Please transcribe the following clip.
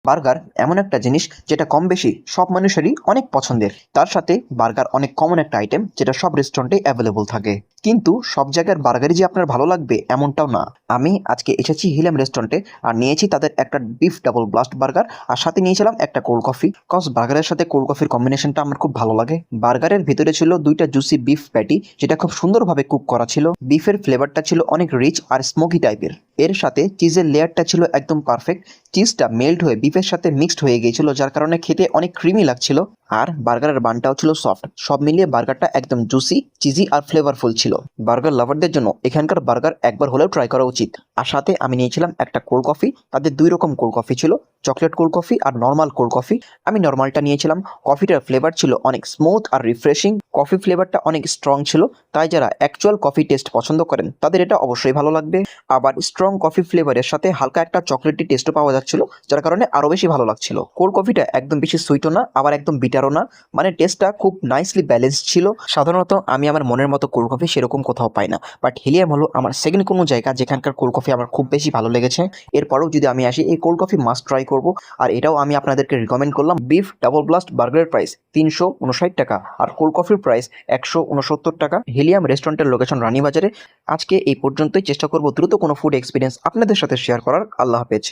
Burger এমন একটা জিনিস যেটা কম বেশি সব মানুষেরই অনেক পছন্দের। তার সাথে বার্গার অনেক কমন একটা আইটেম যেটা সব রেস্টুরেন্টে অ্যাভেলেবল থাকে। কিন্তু সব জায়গার বার্গারই যে আপনার ভালো লাগবে এমনটাও না। আমি আজকে এসেছি হিলাম রেস্টুরেন্টে আর নিয়েছি তাদের একটা বিফ ডাবল ব্লাস্ট বার্গার আর সাথে নিয়েছিলাম একটা কোল্ড কফি। কজ বার্গারের সাথে কোল্ড কফির কম্বিনেশনটা আমার খুব ভালো লাগে। বার্গারের ভিতরে ছিল দুইটা জুসি বিফ প্যাটি যেটা খুব সুন্দরভাবে কুক করা ছিল। বিফের ফ্লেভারটা ছিল অনেক রিচ আর স্মোকি টাইপের। এর সাথে চিজের লেয়ারটা ছিল একদম পারফেক্ট। চিজটা মেল্ট হয়ে বিফের সাথে মিক্সড হয়ে গিয়েছিল, যার কারণে খেতে অনেক ক্রিমি লাগছিল। আর বার্গারের বানটাও ছিল সফট। সব মিলিয়ে বার্গারটা একদম জুসি, চিজি আর ফ্লেভারফুল ছিল। বার্গার লাভারদের জন্য এখানকার বার্গার একবার হলেও ট্রাই করা উচিত। আর সাথে আমি নিয়েছিলাম একটা কোল্ড কফি। তাদের দুই রকম কোল্ড কফি ছিল, চকলেট কোল্ড কফি আর নর্মাল কোল্ড কফি। আমি নর্মালটা নিয়েছিলাম। কফিটার ফ্লেভার ছিল অনেক স্মুথ আর রিফ্রেশিং। কফি ফ্লেভারটা অনেক স্ট্রং ছিল, তাই যারা অ্যাকচুয়াল কফি টেস্ট পছন্দ করেন তাদের এটা অবশ্যই ভালো লাগবে। আবার স্ট্রং কফি ফ্লেভারের সাথে হালকা একটা চকলেটি টেস্টও পাওয়া যাচ্ছিল, যার কারণে আরো বেশি ভালো লাগছিল। কোল্ড কফিটা একদম বেশি সুইটও না, আবার একদম বিটারও না, মানে টেস্টটা খুব নাইসলি ব্যালেন্সড ছিল। সাধারণত আমি আমার মনের মতো কোল্ড কফি সেরকম কোথাও পাই না, বাট হিলিয়াম হলো আমার সেকেন্ড কোনো জায়গা যেখানকার কোল্ড কফি আমার খুব বেশি ভালো লেগেছে। এরপরেও যদি আমি আসি, এই কোল্ড কফি মাস্ট ট্রাই করব। আর এটাও আমি আপনাদেরকে রিকমেন্ড করলাম। বিফ ডাবল ব্লাস্ট বার্গারের প্রাইস 359 টাকা আর কোল্ড কফির প্রাইস 169 টাকা। হিলিয়াম রেস্টুরেন্টের লোকেশন রানীবাজারে। আজকে এই পর্যন্তই। চেষ্টা করব দ্রুত কোনো ফুড এক্সপিরিয়েন্স আপনাদের সাথে শেয়ার করার। আল্লাহ হাফেজ।